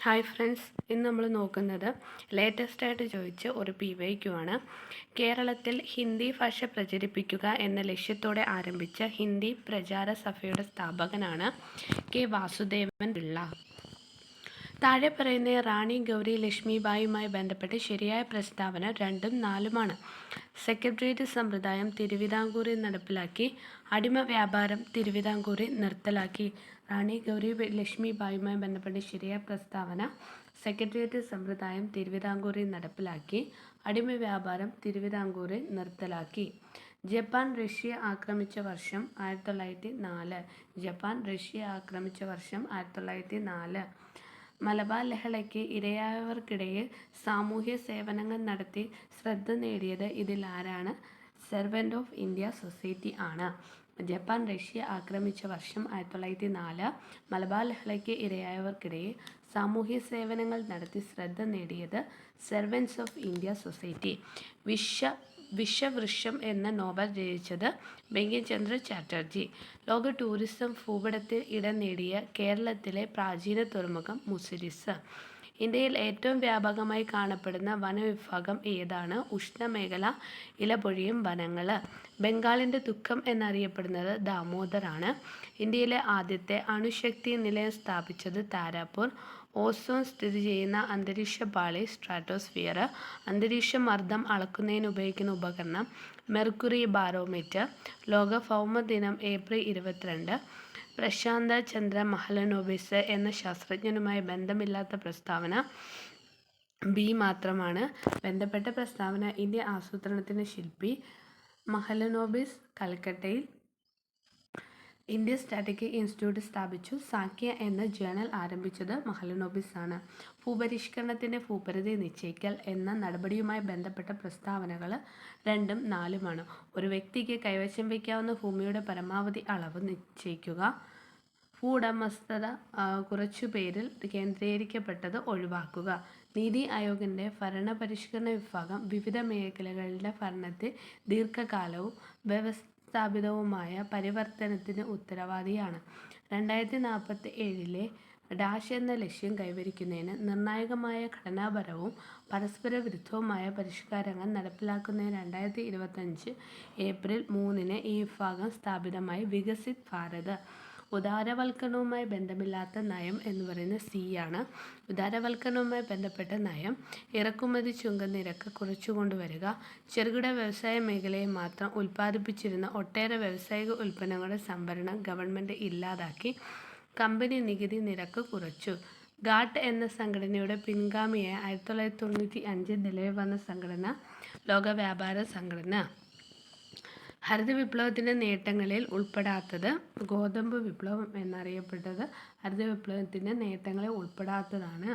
Hi friends, ഇന്ന് നമ്മൾ നോക്കുന്നത് ലേറ്റസ്റ്റായിട്ട് ചോദിച്ച ഒരു PYQ ആണ്. കേരളത്തിൽ ഹിന്ദി ഭാഷ പ്രചരിപ്പിക്കുക എന്ന ലക്ഷ്യത്തോടെ ആരംഭിച്ച ഹിന്ദി പ്രചാര സഭയുടെ സ്ഥാപകനാണ് കെ വാസുദേവൻ പിള്ള. താഴെ പറയുന്ന റാണി ഗൗരി ലക്ഷ്മിബായിയുമായി ബന്ധപ്പെട്ട് ശരിയായ പ്രസ്താവന 2ഉം 4ഉമാണ്. സെക്രട്ടേറിയറ്റ് സമ്പ്രദായം തിരുവിതാംകൂറിൽ നടപ്പിലാക്കി. അടിമ വ്യാപാരം തിരുവിതാംകൂറിൽ നിർത്തലാക്കി. റാണി ഗൗരി ലക്ഷ്മിബായിയുമായി ബന്ധപ്പെട്ട് ശരിയായ പ്രസ്താവന സെക്രട്ടേറിയറ്റ് സമ്പ്രദായം തിരുവിതാംകൂറിൽ നടപ്പിലാക്കി. അടിമ വ്യാപാരം തിരുവിതാംകൂറിൽ നിർത്തലാക്കി. ജപ്പാൻ റഷ്യ ആക്രമിച്ച വർഷം 1904. ജപ്പാൻ റഷ്യ ആക്രമിച്ച വർഷം 1904. മലബാർ ലഹളയ്ക്ക് ഇരയായവർക്കിടയിൽ സാമൂഹ്യ സേവനങ്ങൾ നടത്തി ശ്രദ്ധ നേടിയത് ഇതിൽ ആരാണ്? സെർവൻ്റ് ഓഫ് ഇന്ത്യ സൊസൈറ്റി ആണ്. ജപ്പാൻ റഷ്യ ആക്രമിച്ച വർഷം 1904. മലബാർ ലഹളയ്ക്ക് ഇരയായവർക്കിടയിൽ സാമൂഹ്യ സേവനങ്ങൾ നടത്തി ശ്രദ്ധ നേടിയത് servants of India society. Vishavriksha എന്ന നോവൽ രചിച്ചത് ബങ്കിംചന്ദ്ര ചാറ്റർജി. ലോക ടൂറിസം ഭൂപടത്തിൽ ഇടം നേടിയ കേരളത്തിലെ പ്രാചീന തുറമുഖം മുസിരിസ്. ഇന്ത്യയിൽ ഏറ്റവും വ്യാപകമായി കാണപ്പെടുന്ന വനവിഭാഗം ഏതാണ്? ഉഷ്ണമേഖല ഇലപൊഴിയും വനങ്ങൾ. ബംഗാളിൻ്റെ ദുഃഖം എന്നറിയപ്പെടുന്നത് ദാമോദറാണ്. ഇന്ത്യയിലെ ആദ്യത്തെ അണുശക്തി നിലയം സ്ഥാപിച്ചത് താരാപൂർ. ഓസോൺ സ്ഥിതി ചെയ്യുന്ന അന്തരീക്ഷപാളി സ്ട്രാറ്റോസ്ഫിയർ. അന്തരീക്ഷ മർദ്ദം അളക്കുന്നതിന് ഉപയോഗിക്കുന്ന ഉപകരണം മെർക്കുറി ബാരോമീറ്റർ. ലോക ഭൗമദിനം ഏപ്രിൽ 22. പ്രശാന്ത ചന്ദ്ര മഹലനോബിസ് എന്ന ശാസ്ത്രജ്ഞനുമായി ബന്ധമില്ലാത്ത പ്രസ്താവന ബി മാത്രമാണ്. ബന്ധപ്പെട്ട പ്രസ്താവന ഇന്ത്യ ആസൂത്രണത്തിൻ്റെ ശില്പി മഹലനോബിസ് കൽക്കട്ടയിൽ ഇന്ത്യ സ്റ്റാറ്റിസ്റ്റിക്കൽ ഇൻസ്റ്റിറ്റ്യൂട്ട് സ്ഥാപിച്ചു. സാക്യ എന്ന ജേണൽ ആരംഭിച്ചത് മഹലനോബിസ് ആണ്. ഭൂപരിഷ്കരണത്തിൻ്റെ ഭൂപരിധി നിശ്ചയിക്കൽ എന്ന നടപടിയുമായി ബന്ധപ്പെട്ട പ്രസ്താവനകൾ 2ഉം 4ഉമാണ്. ഒരു വ്യക്തിക്ക് കൈവശം വയ്ക്കാവുന്ന ഭൂമിയുടെ പരമാവധി അളവ് നിശ്ചയിക്കുക. ഭൂവുടമസ്ഥത കുറച്ചുപേരിൽ കേന്ദ്രീകരിക്കപ്പെട്ടത് ഒഴിവാക്കുക. നീതി ആയോഗിൻ്റെ ഭരണപരിഷ്കരണ വിഭാഗം വിവിധ മേഖലകളുടെ ഭരണത്തിൽ ദീർഘകാലവും വ്യവസ്ഥാപിതവുമായ പരിവർത്തനത്തിന് ഉത്തരവാദിയാണ്. 2047 ഡാഷ് എന്ന ലക്ഷ്യം കൈവരിക്കുന്നതിന് നിർണായകമായ ഘടനാപരവും പരസ്പര വിരുദ്ധവുമായ പരിഷ്കാരങ്ങൾ നടപ്പിലാക്കുന്നതിന് 2025 ഏപ്രിൽ 3 ഈ വിഭാഗം സ്ഥാപിതമായി. വികസിത് ഭാരത്. ഉദാരവൽക്കരണവുമായി ബന്ധമില്ലാത്ത നയം എന്ന് പറയുന്നത് സി ആണ്. ഉദാരവൽക്കരണവുമായി ബന്ധപ്പെട്ട നയം ഇറക്കുമതി ചുങ്കനിരക്ക് കുറച്ചുകൊണ്ടുവരിക. ചെറുകിട വ്യവസായ മേഖലയെ മാത്രം ഉൽപ്പാദിപ്പിച്ചിരുന്ന ഒട്ടേറെ വ്യാവസായിക ഉൽപ്പന്നങ്ങളുടെ സംഭരണം ഗവൺമെൻറ് ഇല്ലാതാക്കി. കമ്പനി നികുതി നിരക്ക് കുറച്ചു. ഗാട്ട് എന്ന സംഘടനയുടെ പിൻഗാമിയായ 1995 നിലവിൽ വന്ന സംഘടന ലോക വ്യാപാര സംഘടന. ഹരിത വിപ്ലവത്തിൻ്റെ നേട്ടങ്ങളിൽ ഉൾപ്പെടാത്തത് ഗോതമ്പ് വിപ്ലവം എന്നറിയപ്പെട്ടത് ഹരിത വിപ്ലവത്തിൻ്റെ നേട്ടങ്ങളിൽ ഉൾപ്പെടാത്തതാണ്.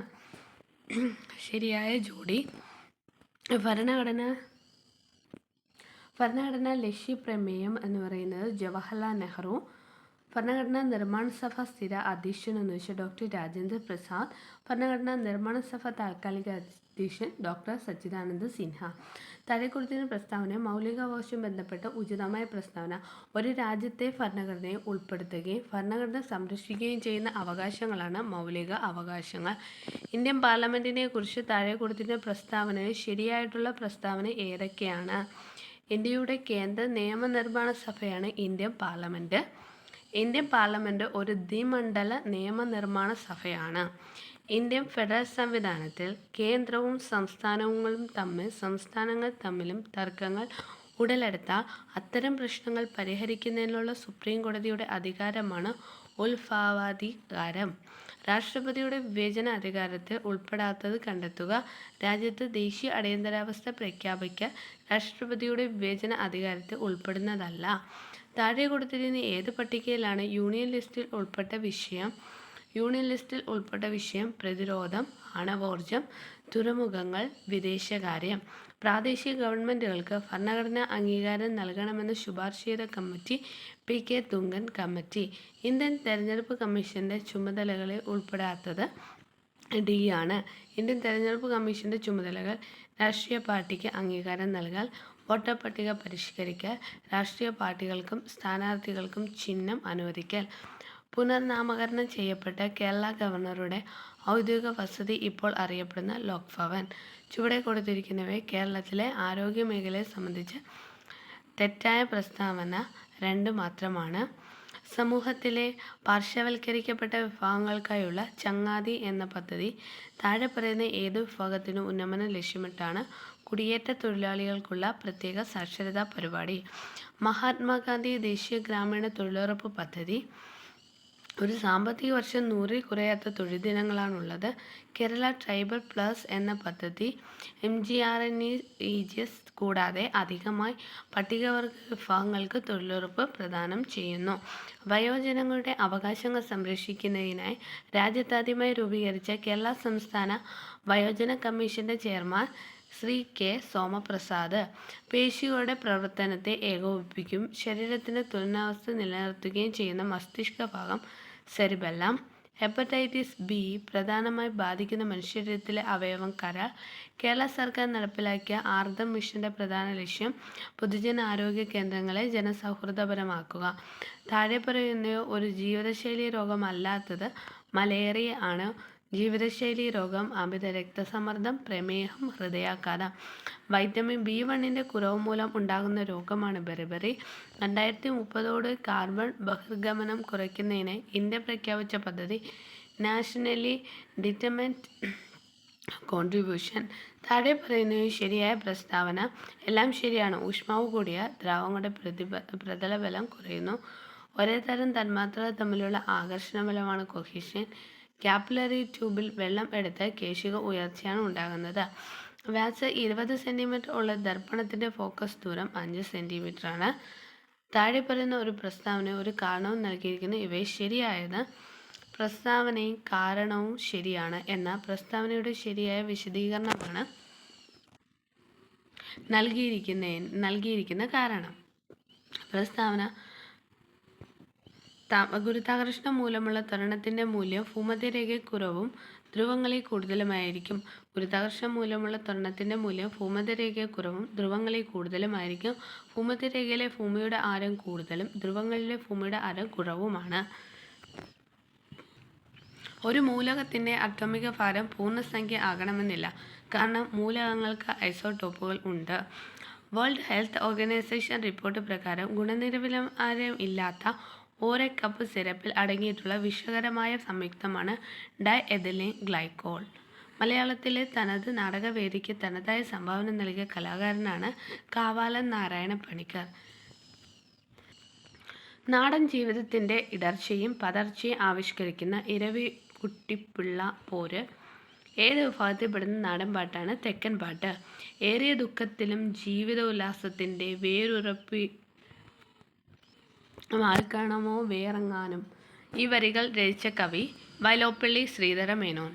ശരിയായ ജോഡി. ഭരണഘടനാ ലക്ഷ്യപ്രമേയം എന്ന് പറയുന്നത് ജവഹർലാൽ നെഹ്റു. ഭരണഘടനാ നിർമ്മാണ സഭ സ്ഥിര അധ്യക്ഷൻ എന്ന് വെച്ചാൽ ഡോക്ടർ രാജേന്ദ്ര പ്രസാദ്. ഭരണഘടനാ നിർമ്മാണ സഭ താൽക്കാലിക അധ്യക്ഷൻ ഡോക്ടർ സച്ചിദാനന്ദ സിൻഹ. താഴെ കൊടുത്തിരുന്ന പ്രസ്താവന മൗലികാവകാശം ബന്ധപ്പെട്ട ഉചിതമായ പ്രസ്താവന. ഒരു രാജ്യത്തെ ഭരണഘടനയെ ഉൾപ്പെടുത്തുകയും ഭരണഘടന സംരക്ഷിക്കുകയും ചെയ്യുന്ന അവകാശങ്ങളാണ് മൗലിക അവകാശങ്ങൾ. ഇന്ത്യൻ പാർലമെൻറ്റിനെ കുറിച്ച് താഴെ കൊടുത്തിരുന്ന പ്രസ്താവനയിൽ ശരിയായിട്ടുള്ള പ്രസ്താവന ഏതൊക്കെയാണ്? ഇന്ത്യയുടെ കേന്ദ്ര നിയമനിർമ്മാണ സഭയാണ് ഇന്ത്യൻ പാർലമെൻറ്റ്. ഇന്ത്യൻ പാർലമെൻറ്റ് ഒരു ദ്വിമണ്ഡല നിയമനിർമ്മാണ സഭയാണ്. ഇന്ത്യൻ ഫെഡറൽ സംവിധാനത്തിൽ കേന്ദ്രവും സംസ്ഥാനങ്ങൾ തമ്മിലും തർക്കങ്ങൾ ഉടലെടുത്താൽ അത്തരം പ്രശ്നങ്ങൾ പരിഹരിക്കുന്നതിനുള്ള സുപ്രീം കോടതിയുടെ അധികാരമാണ് ഉൽഫാവാധികാരം. രാഷ്ട്രപതിയുടെ വിവേചന അധികാരത്തിൽ ഉൾപ്പെടാത്തത് കണ്ടെത്തുക. രാജ്യത്ത് ദേശീയ അടിയന്തരാവസ്ഥ പ്രഖ്യാപിക്കാൻ രാഷ്ട്രപതിയുടെ വിവേചന അധികാരത്തിൽ ഉൾപ്പെടുന്നതല്ല. താഴെ കൊടുത്തിരിക്കുന്ന ഏത് പട്ടികയിലാണ് യൂണിയൻ ലിസ്റ്റിൽ ഉൾപ്പെട്ട വിഷയം? പ്രതിരോധം, ആണവോർജം, തുറമുഖങ്ങൾ, വിദേശകാര്യം. പ്രാദേശിക ഗവൺമെൻറ്റുകൾക്ക് ഭരണഘടനാ അംഗീകാരം നൽകണമെന്ന് ശുപാർശ ചെയ്ത committee PK Thungon committee. Indian തെരഞ്ഞെടുപ്പ് കമ്മീഷൻ്റെ ചുമതലകളിൽ ഉൾപ്പെടാത്തത് D ആണ്. ഇന്ത്യൻ തെരഞ്ഞെടുപ്പ് കമ്മീഷൻ്റെ ചുമതലകൾ രാഷ്ട്രീയ പാർട്ടിക്ക് അംഗീകാരം നൽകൽ, വോട്ടർ പട്ടിക പരിഷ്കരിക്കൽ, രാഷ്ട്രീയ പാർട്ടികൾക്കും സ്ഥാനാർത്ഥികൾക്കും ചിഹ്നം അനുവദിക്കൽ. പുനർനാമകരണം ചെയ്യപ്പെട്ട കേരള ഗവർണറുടെ ഔദ്യോഗിക വസതി ഇപ്പോൾ അറിയപ്പെടുന്ന ലോക് ഭവൻ. ചുവടെ കൊടുത്തിരിക്കുന്നവയെ കേരളത്തിലെ ആരോഗ്യ മേഖലയെ സംബന്ധിച്ച് തെറ്റായ പ്രസ്താവന 2 മാത്രമാണ്. സമൂഹത്തിലെ പാർശ്വവൽക്കരിക്കപ്പെട്ട വിഭാഗങ്ങൾക്കായുള്ള ചങ്ങാതി എന്ന പദ്ധതി താഴെ പറയുന്ന ഏത് വിഭാഗത്തിനും ഉന്നമനം ലക്ഷ്യമിട്ടാണ്? കുടിയേറ്റ തൊഴിലാളികൾക്കുള്ള പ്രത്യേക സാക്ഷരതാ പരിപാടി. മഹാത്മാഗാന്ധി ദേശീയ ഗ്രാമീണ തൊഴിലുറപ്പ് പദ്ധതി. ഒരു സാമ്പത്തിക വർഷം 100-ൽ കുറയാത്ത തൊഴിൽ ദിനങ്ങളാണുള്ളത്. കേരള ട്രൈബൽ പ്ലസ് എന്ന പദ്ധതി MGNREGS കൂടാതെ അധികമായി പട്ടികവർഗ വിഭാഗങ്ങൾക്ക് തൊഴിലുറപ്പ് പ്രദാനം ചെയ്യുന്നു. വയോജനങ്ങളുടെ അവകാശങ്ങൾ സംരക്ഷിക്കുന്നതിനായി രാജ്യത്താദ്യമായി രൂപീകരിച്ച കേരള സംസ്ഥാന വയോജന കമ്മീഷന്റെ ചെയർമാൻ ശ്രീ കെ സോമപ്രസാദ്. പേശികളുടെ പ്രവർത്തനത്തെ ഏകോപിപ്പിക്കും ശരീരത്തിന്റെ തുലനാവസ്ഥ നിലനിർത്തുകയും ചെയ്യുന്ന മസ്തിഷ്ക ഭാഗം സെറിബെല്ലം. ഹെപ്പറ്റൈറ്റിസ് ബി പ്രധാനമായി ബാധിക്കുന്ന മനുഷ്യശരീരത്തിലെ അവയവം കരൾ. കേരള സർക്കാർ നടപ്പിലാക്കിയ ആർദ്രം മിഷന്റെ പ്രധാന ലക്ഷ്യം പൊതുജനാരോഗ്യ കേന്ദ്രങ്ങളെ ജനസൗഹൃദപരമാക്കുക. താഴെ പറയുന്നവയോ ഒരു ജീവിതശൈലി രോഗമല്ലാത്തത് മലേറിയ ആണ്. ജീവിതശൈലി രോഗം, അമിത രക്തസമ്മർദ്ദം, പ്രമേഹം, ഹൃദയാഘാതം. വൈറ്റമിൻ B1 കുറവ് മൂലം ഉണ്ടാകുന്ന രോഗമാണ് ബെറിബറി. 2030 കാർബൺ ബഹിർഗമനം കുറയ്ക്കുന്നതിന് ഇന്ത്യ പ്രഖ്യാപിച്ച പദ്ധതി നാഷണലി ഡിറ്റർമിൻഡ് കോൺട്രിബ്യൂഷൻ. താഴെ പറയുന്നവയും ശരിയായ പ്രസ്താവന. എല്ലാം ശരിയാണ്. ഊഷ്മാവ് കൂടിയ ദ്രാവകങ്ങളുടെ പ്രതലബലം കുറയുന്നു. ഒരേ തരം തന്മാത്രകൾ തമ്മിലുള്ള ആകർഷണ ബലമാണ് കൊഹീഷൻ. കാപ്പിലറി ട്യൂബിൽ വെള്ളം എടുത്ത് കേശിക ഉയർച്ചയാണ് ഉണ്ടാകുന്നത്. വ്യാസം 20 സെന്റിമീറ്റർ ഉള്ള ദർപ്പണത്തിന്റെ ഫോക്കസ് ദൂരം 5 സെന്റിമീറ്റർ ആണ്. താഴെ പറയുന്ന ഒരു പ്രസ്താവനയും ഒരു കാരണവും നൽകിയിരിക്കുന്നു. ഇവയെ ശരിയായത്. പ്രസ്താവനയും കാരണവും ശരിയാണ് എന്ന പ്രസ്താവനയുടെ ശരിയായ വിശദീകരണമാണ് നൽകിയിരിക്കുന്ന കാരണം. പ്രസ്താവന ഗുരുത്വാകർഷണം മൂലമുള്ള ത്വരണത്തിന്റെ മൂല്യം ഭൂമധ്യരേഖയിൽ കുറവും ധ്രുവങ്ങളിൽ കൂടുതലുമായിരിക്കും. ഗുരുത്വാകർഷണം മൂലമുള്ള ത്വരണത്തിന്റെ മൂല്യം ഭൂമധ്യരേഖയിൽ കുറവും ധ്രുവങ്ങളിൽ കൂടുതലുമായിരിക്കും. ഭൂമധ്യരേഖയിലെ ഭൂമിയുടെ ആരം കൂടുതലും ധ്രുവങ്ങളിലെ ഭൂമിയുടെ ആരം കുറവുമാണ്. ഒരു മൂലകത്തിന്റെ അറ്റോമിക ഭാരം പൂർണ്ണസംഖ്യ ആകണമെന്നില്ല. കാരണം മൂലകങ്ങൾക്ക് ഐസോടോപ്പുകൾ ഉണ്ട്. വേൾഡ് ഹെൽത്ത് ഓർഗനൈസേഷൻ റിപ്പോർട്ട് പ്രകാരം ഗുണനിലവാരം ഇല്ലാത്ത 1 കപ്പ് സിറപ്പിൽ അടങ്ങിയിട്ടുള്ള വിഷകരമായ സംയുക്തമാണ് ഡൈഎഥിലീൻ ഗ്ലൈക്കോൾ. മലയാളത്തിലെ തനത് നാടകവേദിക്ക് തനതായ സംഭാവന നൽകിയ കലാകാരനാണ് കാവാലം നാരായണ പണിക്കർ. നാടൻ ജീവിതത്തിന്റെ ഇടർച്ചയും പതർച്ചയും ആവിഷ്കരിക്കുന്ന ഇരവികുട്ടിപ്പിള്ള പോര്. ഏത് വിഭാഗത്തിൽപ്പെടുന്ന നാടൻ പാട്ടാണ്? തെക്കൻ പാട്ട്. ഏറിയ ദുഃഖത്തിലും ജീവിത ഉല്ലാസത്തിന്റെ വേരുറപ്പിമാർക്കണമോ വേറെങ്ങാനും. ഈ വരികൾ രചിച്ച കവി വൈലോപ്പിള്ളി ശ്രീധര മേനോൻ.